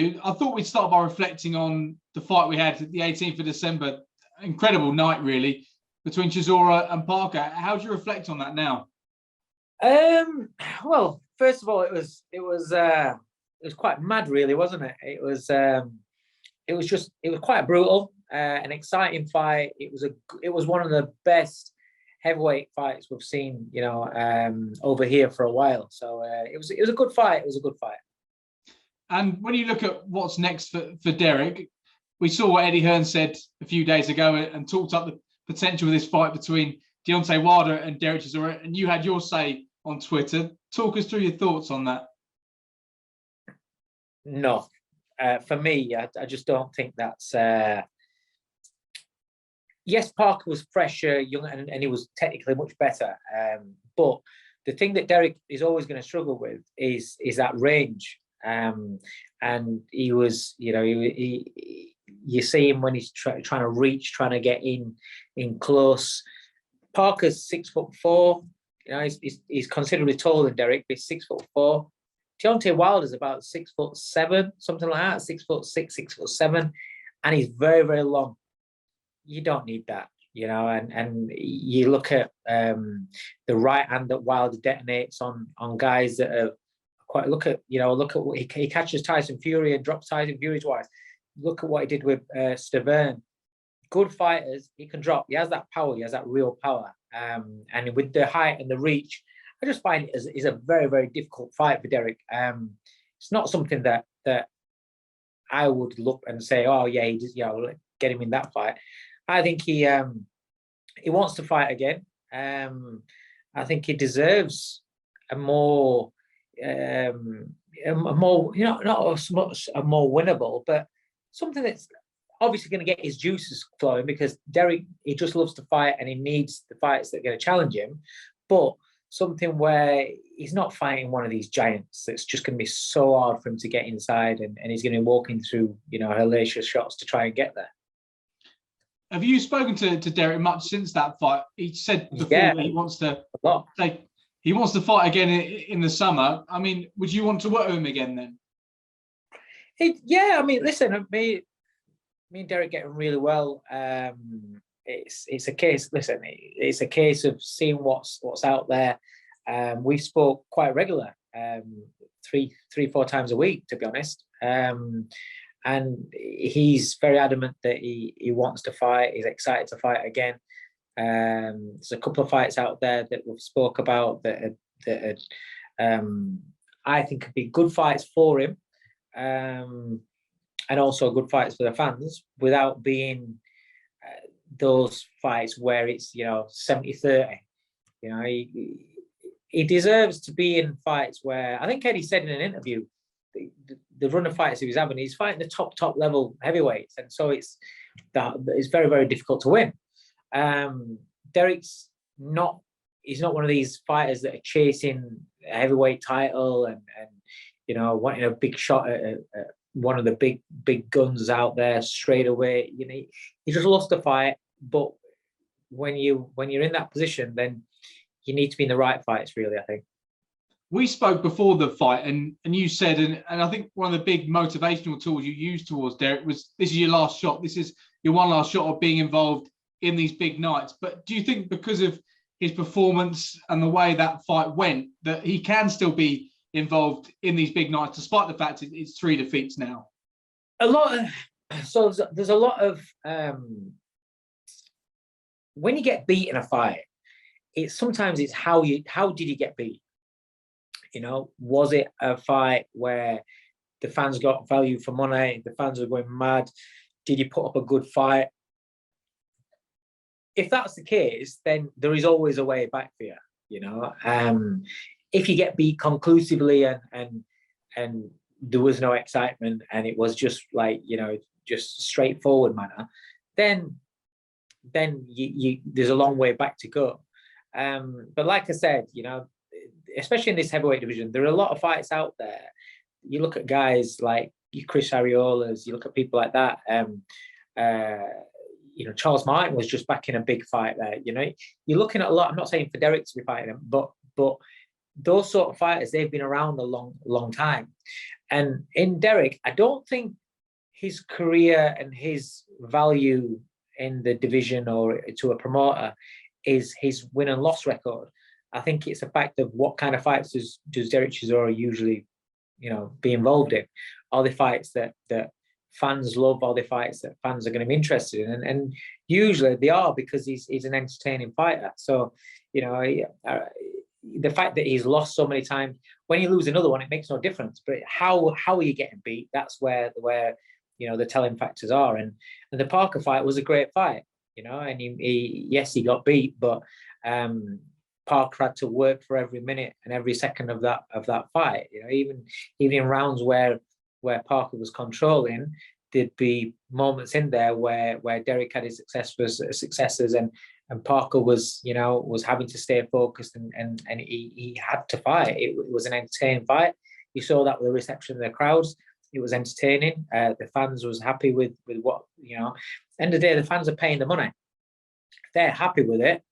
I thought we'd start by reflecting on the fight we had the 18th of December. Incredible night, really, between Chisora and Parker. How do you reflect on that now? Well, first of all, it was quite mad, really, wasn't it? It was quite brutal, an exciting fight. It was one of the best heavyweight fights we've seen, over here for a while. So it was a good fight. It was a good fight. And when you look at what's next for Derek, we saw what Eddie Hearn said a few days ago and talked up the potential of this fight between Deontay Wilder and Derek Chisora, and you had your say on Twitter. Talk us through your thoughts on that. No, for me, I just don't think that's... Yes, Parker was fresher, younger, and he was technically much better. But the thing that Derek is always going to struggle with is that range. And he was, you see him when he's trying to reach, trying to get in close. Parker's 6'4". He's considerably taller than Derek, but he's 6'4". Deontay Wilder's about 6'7", something like that, 6'6", 6'7", and he's very, very long. You don't need that, and you look at the right hand that Wilder detonates on guys that are quite. Look at what he catches Tyson Fury and drops Tyson Fury twice. Look at what he did with Stavern. Good fighters, he can drop. He has that power. He has that real power. And with the height and the reach, I just find it is a very, very difficult fight for Derek. It's not something that I would look and say, oh yeah, he just get him in that fight. I think he wants to fight again. I think he deserves a more not as much a more winnable, but something that's obviously going to get his juices flowing, because Derek, he just loves to fight and he needs the fights that are going to challenge him, but something where he's not fighting one of these giants that's just going to be so hard for him to get inside, and he's going to be walking through hellacious shots to try and get there. Have you spoken to Derek much since that fight? He said before that he wants to fight again in the summer. I mean, would you want to work with him again then? Listen, me and Derek getting really well. It's a case. Listen, it's a case of seeing what's out there. We spoke quite regular, 3-4 times a week, to be honest. And he's very adamant that he wants to fight. He's excited to fight again. There's a couple of fights out there that we've spoke about that I think could be good fights for him, and also good fights for the fans, without being those fights where it's 70-30. He deserves to be in fights where, I think Eddie said in an interview, the run of fights he was having, he's fighting the top level heavyweights, and so it's very, very difficult to win. Derek's not one of these fighters that are chasing a heavyweight title and wanting a big shot at one of the big guns out there straight away. He just loves to fight, but when you're in that position, then you need to be in the right fights, really, I think. We spoke before the fight, and you said, and I think one of the big motivational tools you used towards Derek was, this is your last shot. This is your one last shot of being involved in these big nights. But do you think because of his performance and the way that fight went, that he can still be involved in these big nights, despite the fact it's 3 defeats now? There's a lot of when you get beat in a fight, sometimes it's how did you get beat? Was it a fight where the fans got value for money, the fans were going mad? Did you put up a good fight? If that's the case, then there is always a way back for you. If you get beat conclusively and there was no excitement and it was just like just straightforward manner, then there's a long way back to go. But like I said, especially in this heavyweight division, there are a lot of fights out there. You look at guys like Chris Ariolas, you look at people like that. Charles Martin was just back in a big fight there. You're looking at a lot. I'm not saying for Derek to be fighting him, but those sort of fighters, they've been around a long time. And in Derek, I don't think his career and his value in the division or to a promoter is his win and loss record. I think it's a fact of what kind of fights does Derek Chisora usually, be involved in. Are the fights that fans love? Are the fights that fans are going to be interested in? And usually they are, because he's an entertaining fighter. So, the fact that he's lost so many times, when you lose another one, it makes no difference. But how are you getting beat? That's where the telling factors are. And the Parker fight was a great fight, and he got beat, but Parker had to work for every minute and every second of that fight. Even in rounds where Parker was controlling, there'd be moments in there where Derek had his successes and Parker was having to stay focused and he had to fight. It was an entertaining fight. You saw that with the reception of the crowds. It was entertaining. The fans was happy with what, end of the day, the fans are paying the money. If they're happy with it,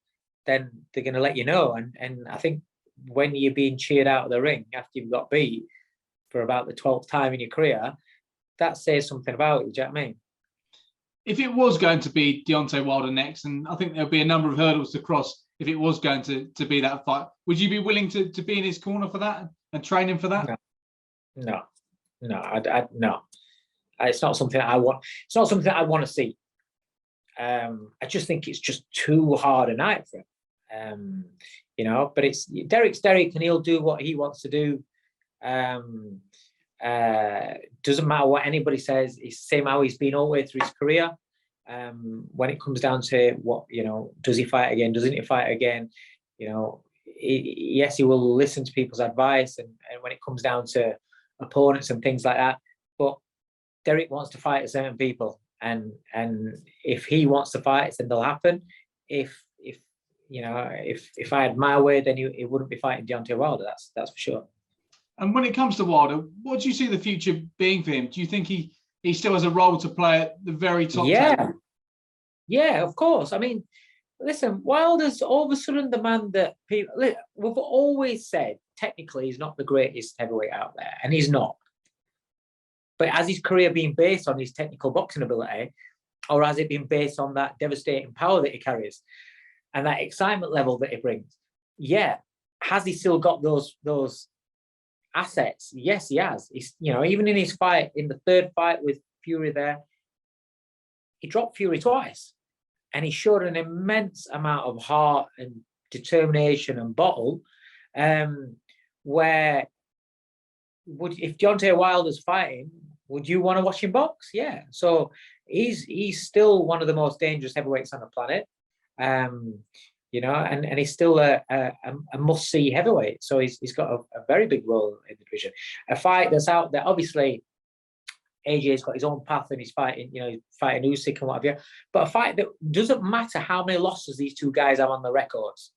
then they're going to let you know. And I think when you're being cheered out of the ring after you've got beat for about the 12th time in your career, that says something about you. Do you know what I mean? If it was going to be Deontay Wilder next, and I think there'll be a number of hurdles to cross if it was going to be that fight, would you be willing to be in his corner for that and train him for that? No. No. It's not something I want. It's not something I want to see. I just think it's just too hard a night for him. But Derek's Derek, and he'll do what he wants to do. Doesn't matter what anybody says. It's the same how he's been all the way through his career. When it comes down to what, does he fight again? Doesn't he fight again? Yes, he will listen to people's advice, and when it comes down to opponents and things like that, but Derek wants to fight certain people, and if he wants to fight, then they'll happen. If I had my way, then he wouldn't be fighting Deontay Wilder. That's for sure. And when it comes to Wilder, what do you see the future being for him? Do you think he still has a role to play at the very top? Yeah, of course. I mean, listen, Wilder's all of a sudden the man that people, we've always said technically he's not the greatest heavyweight out there, and he's not. But has his career been based on his technical boxing ability, or has it been based on that devastating power that he carries and that excitement level that he brings? Yeah. Has he still got those assets? Yes, he has. He's, even in his fight, in the third fight with Fury there, he dropped Fury twice, and he showed an immense amount of heart and determination and bottle. Where if Deontay Wilder's fighting, would you want to watch him box? Yeah. So he's still one of the most dangerous heavyweights on the planet. And he's still a must-see heavyweight. So he's got a very big role in the division. A fight that's out there, obviously, AJ's got his own path and he's fighting, fighting Usyk and what have you. But a fight that doesn't matter how many losses these two guys have on the records.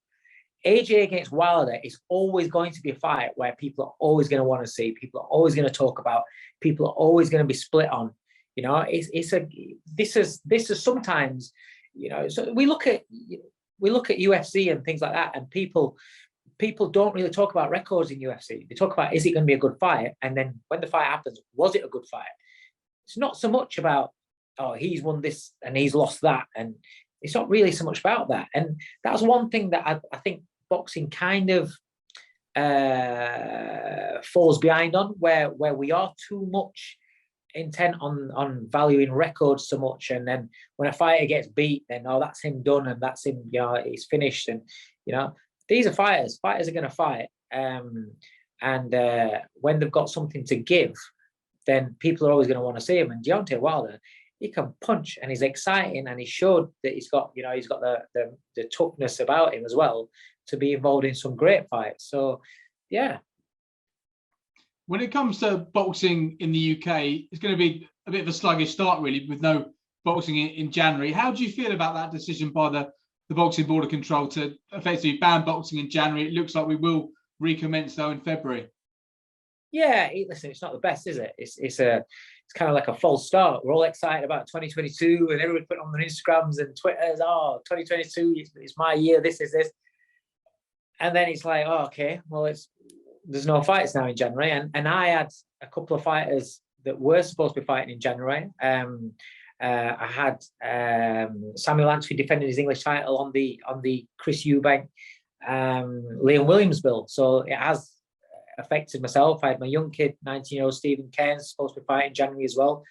AJ against Wilder is always going to be a fight where people are always going to want to see, people are always going to talk about, people are always going to be split on. This is sometimes, so we look at UFC and things like that, and people don't really talk about records in UFC. They talk about, is it going to be a good fight? And then when the fight happens, was it a good fight? It's not so much about, oh, he's won this and he's lost that, and it's not really so much about that. And that's one thing that I think boxing kind of falls behind on, where we are too much intent on valuing records so much, and then when a fighter gets beat, then that's him done, and that's him, he's finished. And these are fighters are going to fight, and when they've got something to give, then people are always going to want to see him. And Deontay Wilder, he can punch, and he's exciting, and he showed that he's got the toughness about him as well to be involved in some great fights. So yeah. When it comes to boxing in the UK, it's going to be a bit of a sluggish start, really, with no boxing in January. How do you feel about that decision by the Boxing Board of Control to effectively ban boxing in January? It looks like we will recommence, though, in February. Yeah, listen, it's not the best, is it? It's kind of like a false start. We're all excited about 2022, and everybody put on their Instagrams and Twitters, 2022 is my year, this is this. And then it's like, okay, well, there's no fights now in January, and I had a couple of fighters that were supposed to be fighting in January. I had Samuel Lansford defending his English title on the Chris Eubank Liam Williams bill, so it has affected myself. I had my young kid, 19-year-old Stephen Cairns, supposed to be fighting in January as well.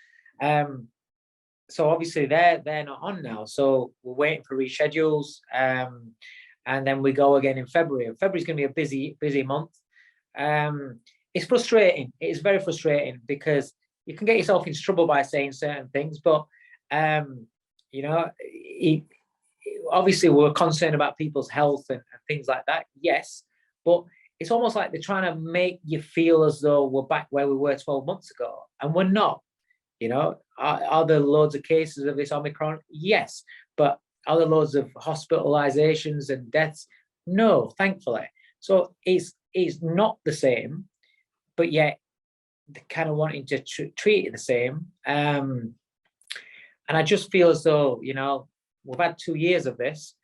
So obviously they're not on now, so we're waiting for reschedules, and then we go again in February. February's going to be a busy month. It's frustrating. It is very frustrating because you can get yourself into trouble by saying certain things, but you know, obviously we're concerned about people's health and things like that. Yes, but it's almost like they're trying to make you feel as though we're back where we were 12 months ago, and we're not. You know, are there loads of cases of this Omicron? Yes, but are there loads of hospitalizations and deaths? No, thankfully. So it's not the same, but yet they're kind of wanting to treat it the same. And I just feel as though, you know, we've had 2 years of this.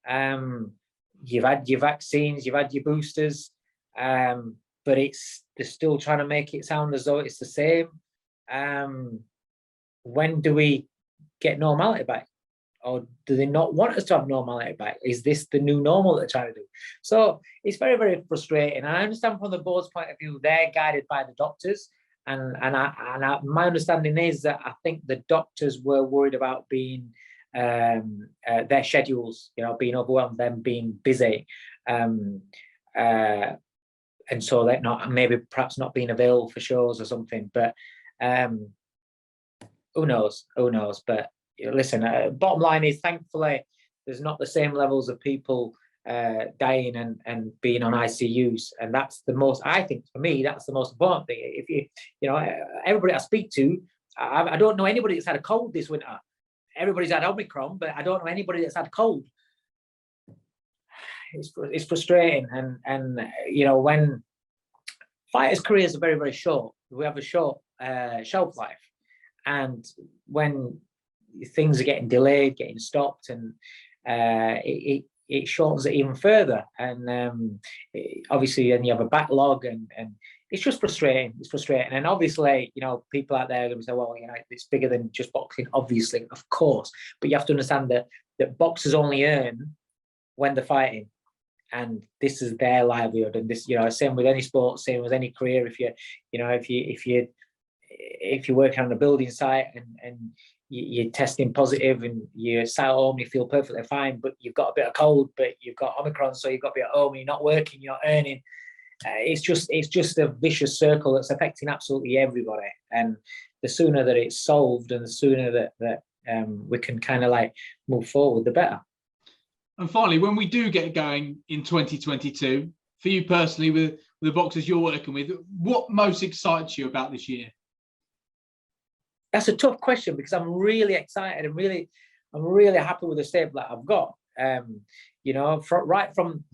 You've had your vaccines, you've had your boosters, but they're still trying to make it sound as though it's the same. When do we get normality back? Or do they not want us to have normality back? Is this the new normal that they're trying to do? So it's very, very frustrating. And I understand from the board's point of view, they're guided by the doctors. And my understanding is that I think the doctors were worried about being their schedules, you know, being overwhelmed, them being busy. And so they're not, maybe perhaps not being available for shows or something. But who knows? But listen, bottom line is, thankfully, there's not the same levels of people dying and being on ICUs, and that's the most. I think for me, that's the most important thing. If you know, everybody I speak to, I don't know anybody that's had a cold this winter. Everybody's had Omicron, but I don't know anybody that's had a cold. It's frustrating, and you know, when fighters' careers are very, very short, we have a short shelf life. And when things are getting delayed, getting stopped, and it shortens it even further. And obviously, then you have a backlog, and it's just frustrating. It's frustrating. And obviously, you know, people out there are going to say, well, you know, it's bigger than just boxing, obviously, of course. But you have to understand that boxers only earn when they're fighting. And this is their livelihood. And this, you know, same with any sport, same with any career. If you're working on a building site and you're testing positive and you're sat at home, you feel perfectly fine, but you've got a bit of cold, but you've got Omicron, so you've got to be at home, you're not working, you're not earning. It's just a vicious circle that's affecting absolutely everybody. And the sooner that it's solved and the sooner that we can kind of like move forward, the better. And finally, when we do get going in 2022, for you personally, with the boxers you're working with, what most excites you about this year? That's a tough question because I'm really excited and I'm really happy with the stable that I've got. You know, right from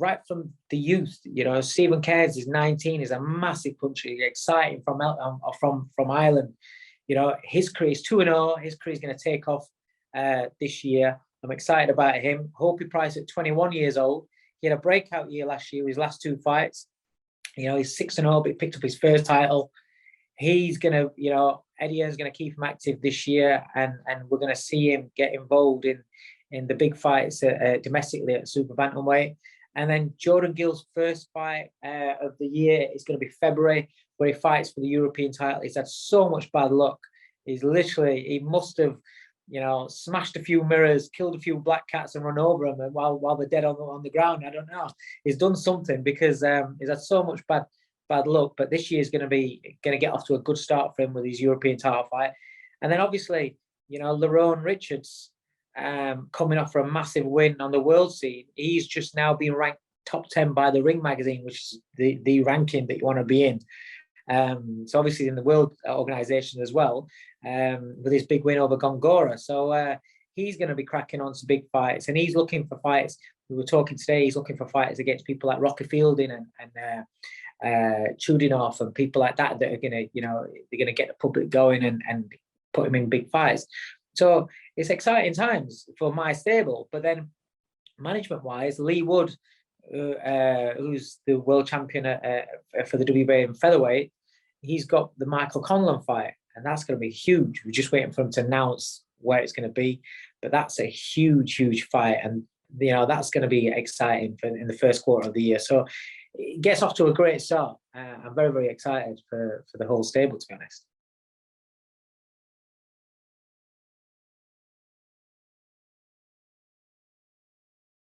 the youth. You know, Stephen Cairns is 19, is a massive puncher, exciting from Ireland. You know, his career is 2-0. His career is going to take off this year. I'm excited about him. Hopey Price at 21 years old. He had a breakout year last year with his last 2 fights. You know, he's 6-0, but he picked up his first title. He's going to, you know, Eddie Hearn's going to keep him active this year, and we're going to see him get involved in the big fights domestically at super bantamweight. And then Jordan Gill's first fight of the year is going to be February, where he fights for the European title. He's had so much bad luck. He must have, you know, smashed a few mirrors, killed a few black cats, and run over them while they're dead on the ground. I don't know. He's done something because he's had so much bad luck. But this year is going to get off to a good start for him with his European title fight. And then obviously, you know, Lerone Richards coming off for a massive win on the world scene. He's just now been ranked top 10 by the Ring magazine, which is the ranking that you want to be in. So obviously in the world organization as well, with his big win over Gongora. So he's going to be cracking on some big fights, and he's looking for fights. We were talking today, he's looking for fighters against people like Rocky Fielding and Chudinov and people like that are going to, you know, they're going to get the public going and put him in big fights. So it's exciting times for my stable. But then management-wise, Lee Wood, who's the world champion for the WBA in featherweight, he's got the Michael Conlan fight, and that's going to be huge. We're just waiting for him to announce where it's going to be, but that's a huge fight, and that's going to be exciting in the first quarter of the year. So it gets off to a great start. I'm very excited for the whole stable, to be honest.